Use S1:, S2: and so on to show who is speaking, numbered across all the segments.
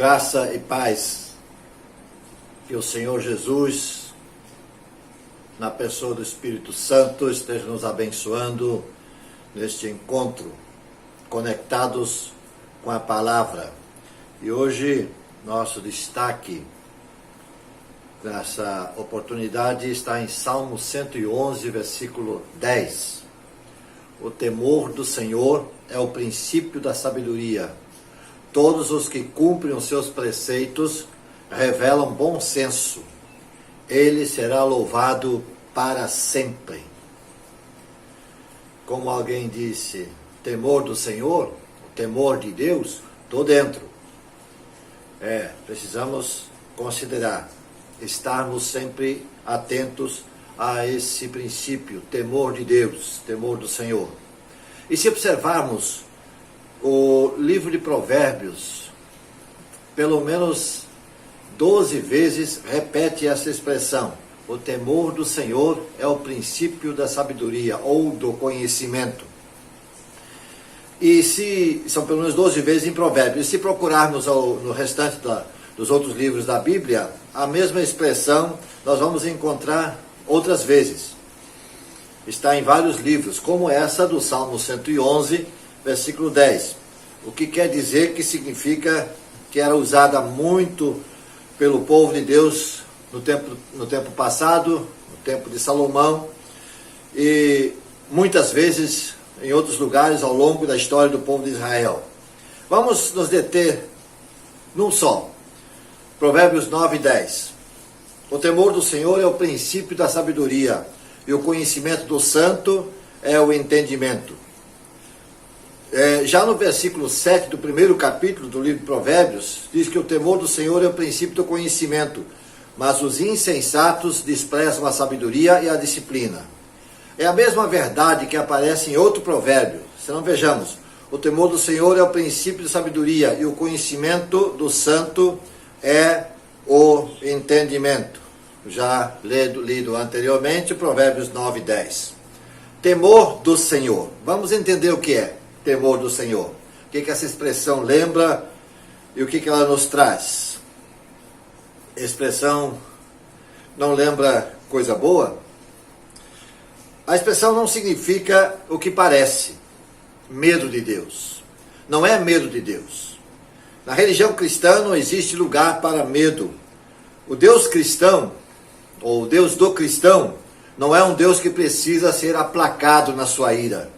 S1: Graça e paz, que o Senhor Jesus, na pessoa do Espírito Santo, esteja nos abençoando neste encontro, conectados com a palavra. E hoje, nosso destaque nessa oportunidade está em Salmo 111, versículo 10. O temor do Senhor é o princípio da sabedoria. Todos os que cumprem os seus preceitos revelam bom senso. Ele será louvado para sempre. Como alguém disse, temor do Senhor, o temor de Deus, estou dentro. Precisamos considerar, estarmos sempre atentos a esse princípio, temor de Deus, temor do Senhor. E se observarmos o livro de Provérbios, pelo menos 12 vezes repete essa expressão. O temor do Senhor é o princípio da sabedoria ou do conhecimento. E se são pelo menos 12 vezes em Provérbios. E se procurarmos no restante dos outros livros da Bíblia, a mesma expressão nós vamos encontrar outras vezes. Está em vários livros, como essa do Salmo 111, versículo 10. O que quer dizer que significa que era usada muito pelo povo de Deus no tempo passado, no tempo de Salomão, e muitas vezes em outros lugares ao longo da história do povo de Israel. Vamos nos deter num só. Provérbios 9 e 10. O temor do Senhor é o princípio da sabedoria, e o conhecimento do santo é o entendimento. Já no versículo 7 do primeiro capítulo do livro de Provérbios, diz que o temor do Senhor é o princípio do conhecimento, mas os insensatos desprezam a sabedoria e a disciplina. É a mesma verdade que aparece em outro provérbio. Se não vejamos, o temor do Senhor é o princípio da sabedoria e o conhecimento do santo é o entendimento. Já lido anteriormente, Provérbios 9 e 10. Temor do Senhor. Vamos entender o que é temor do Senhor. O que essa expressão lembra e o que ela nos traz. A expressão não lembra coisa boa? A expressão não significa o que parece. Medo de Deus. Não é medo de Deus. Na religião cristã não existe lugar para medo. O Deus cristão, ou o Deus do cristão, não é um Deus que precisa ser aplacado na sua ira.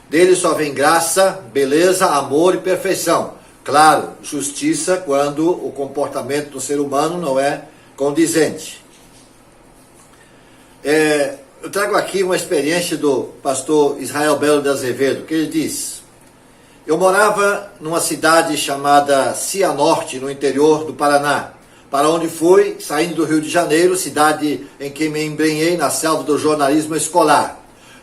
S1: Dele só vem graça, beleza, amor e perfeição. Claro, justiça quando o comportamento do ser humano não é condizente. Eu trago aqui uma experiência do pastor Israel Belo de Azevedo, que ele diz: eu morava numa cidade chamada Cianorte, no interior do Paraná, para onde fui, saindo do Rio de Janeiro, cidade em que me embrenhei na selva do jornalismo escolar.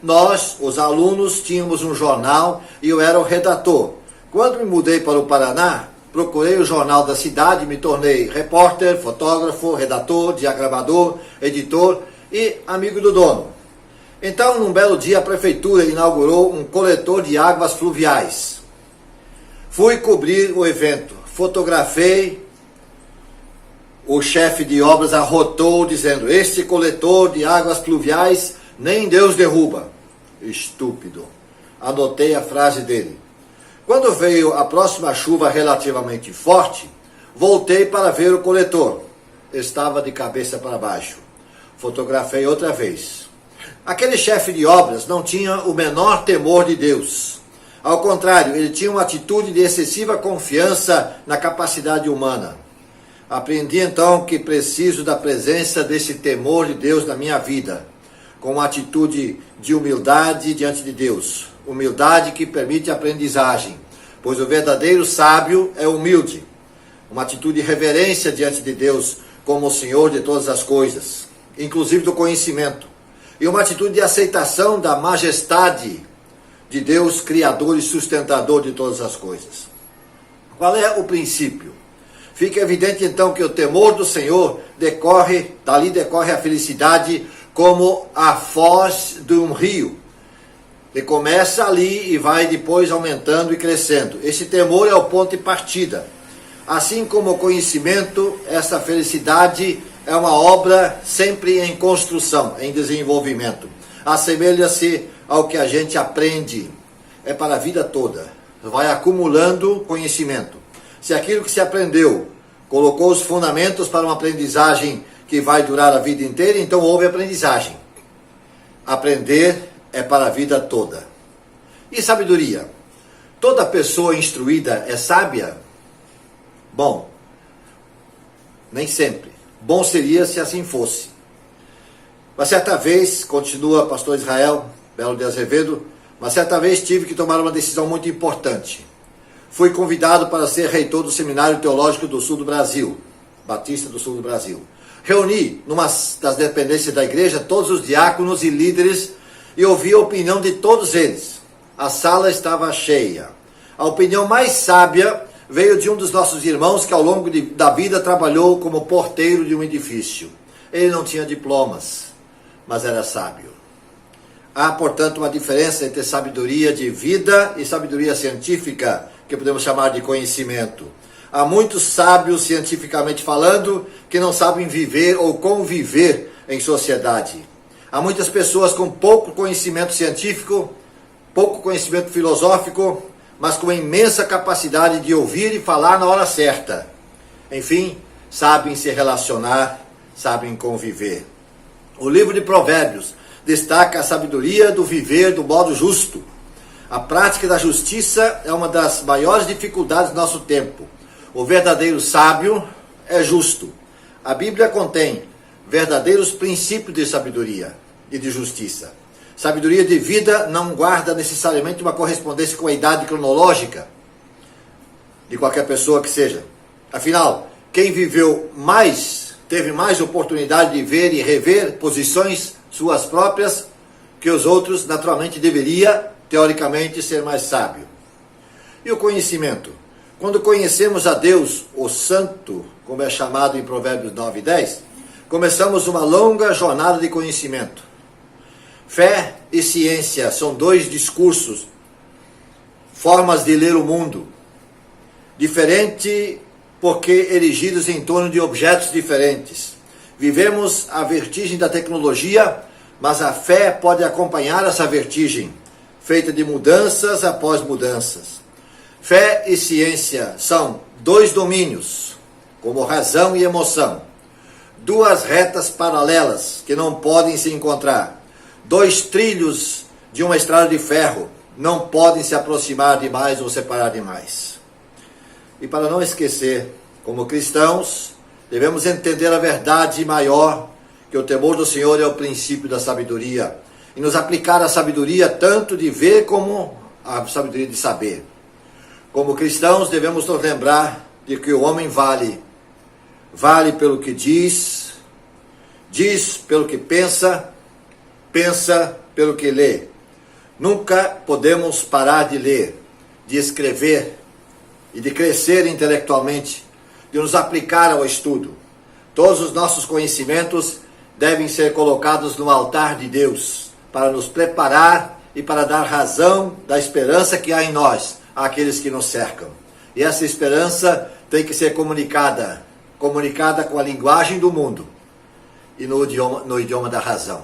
S1: Nós, os alunos, tínhamos um jornal e eu era o redator. Quando me mudei para o Paraná, procurei o jornal da cidade e me tornei repórter, fotógrafo, redator, diagramador, editor e amigo do dono. Então, num belo dia, a prefeitura inaugurou um coletor de águas fluviais. Fui cobrir o evento, fotografei. O chefe de obras arrotou, dizendo: este coletor de águas pluviais nem Deus derruba. Estúpido. Anotei a frase dele. Quando veio a próxima chuva relativamente forte, voltei para ver o coletor. Estava de cabeça para baixo. Fotografei outra vez. Aquele chefe de obras não tinha o menor temor de Deus. Ao contrário, ele tinha uma atitude de excessiva confiança na capacidade humana. Aprendi então que preciso da presença desse temor de Deus na minha vida, com uma atitude de humildade diante de Deus. Humildade que permite aprendizagem, pois o verdadeiro sábio é humilde. Uma atitude de reverência diante de Deus como o Senhor de todas as coisas, inclusive do conhecimento. E uma atitude de aceitação da majestade de Deus, Criador e sustentador de todas as coisas. Qual é o princípio? Fica evidente então que o temor do Senhor dali decorre a felicidade como a foz de um rio. Ele começa ali e vai depois aumentando e crescendo. Esse temor é o ponto de partida. Assim como o conhecimento, essa felicidade é uma obra sempre em construção, em desenvolvimento. Assemelha-se ao que a gente aprende, é para a vida toda. Vai acumulando conhecimento. Se aquilo que se aprendeu colocou os fundamentos para uma aprendizagem que vai durar a vida inteira, então houve aprendizagem. Aprender é para a vida toda. E sabedoria? Toda pessoa instruída é sábia? Bom, nem sempre. Bom seria se assim fosse. Uma certa vez, continua pastor Israel Belo de Azevedo, uma certa vez tive que tomar uma decisão muito importante. Fui convidado para ser reitor do Seminário Teológico do Sul do Brasil, Batista do Sul do Brasil. Reuni, numa das dependências da igreja, todos os diáconos e líderes e ouvi a opinião de todos eles. A sala estava cheia. A opinião mais sábia veio de um dos nossos irmãos que ao longo da vida trabalhou como porteiro de um edifício. Ele não tinha diplomas, mas era sábio. Há, portanto, uma diferença entre sabedoria de vida e sabedoria científica, que podemos chamar de conhecimento. Há muitos sábios, cientificamente falando, que não sabem viver ou conviver em sociedade. Há muitas pessoas com pouco conhecimento científico, pouco conhecimento filosófico, mas com imensa capacidade de ouvir e falar na hora certa. Enfim, sabem se relacionar, sabem conviver. O livro de Provérbios destaca a sabedoria do viver do modo justo. A prática da justiça é uma das maiores dificuldades do nosso tempo. O verdadeiro sábio é justo. A Bíblia contém verdadeiros princípios de sabedoria e de justiça. Sabedoria de vida não guarda necessariamente uma correspondência com a idade cronológica de qualquer pessoa que seja. Afinal, quem viveu mais, teve mais oportunidade de ver e rever posições suas próprias que os outros, naturalmente deveria, teoricamente, ser mais sábio. E o conhecimento? Quando conhecemos a Deus, o Santo, como é chamado em Provérbios 9 e 10, começamos uma longa jornada de conhecimento. Fé e ciência são dois discursos, formas de ler o mundo, diferente porque erigidos em torno de objetos diferentes. Vivemos a vertigem da tecnologia, mas a fé pode acompanhar essa vertigem, feita de mudanças após mudanças. Fé e ciência são dois domínios, como razão e emoção, duas retas paralelas que não podem se encontrar. Dois trilhos de uma estrada de ferro não podem se aproximar demais ou separar demais. E para não esquecer, como cristãos, devemos entender a verdade maior, que o temor do Senhor é o princípio da sabedoria, e nos aplicar a sabedoria tanto de ver como a sabedoria de saber. Como cristãos, devemos nos lembrar de que o homem vale pelo que diz pelo que pensa pelo que lê. Nunca podemos parar de ler, de escrever e de crescer intelectualmente, de nos aplicar ao estudo. Todos os nossos conhecimentos devem ser colocados no altar de Deus, para nos preparar e para dar razão da esperança que há em nós, àqueles que nos cercam. E essa esperança tem que ser comunicada com a linguagem do mundo e no idioma da razão.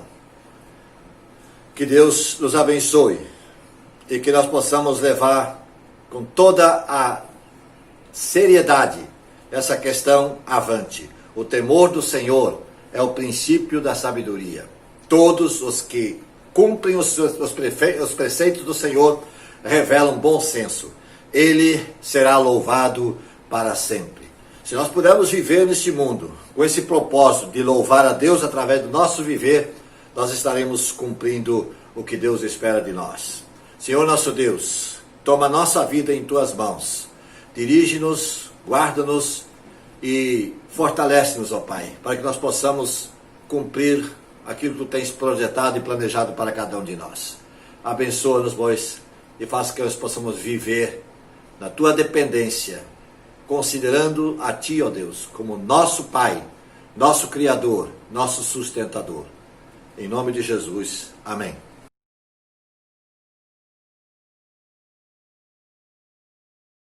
S1: Que Deus nos abençoe e que nós possamos levar com toda a seriedade essa questão avante. O temor do Senhor é o princípio da sabedoria. Todos os que cumprem os preceitos do Senhor revelam bom senso. Ele será louvado para sempre. Se nós pudermos viver neste mundo com esse propósito de louvar a Deus através do nosso viver, nós estaremos cumprindo o que Deus espera de nós. Senhor nosso Deus, toma a nossa vida em Tuas mãos. Dirige-nos, guarda-nos e fortalece-nos, ó Pai, para que nós possamos cumprir aquilo que Tu tens projetado e planejado para cada um de nós. Abençoa-nos, pois, e faça que nós possamos viver na Tua dependência, considerando a Ti, ó Deus, como nosso Pai, nosso Criador, nosso sustentador. Em nome de Jesus. Amém.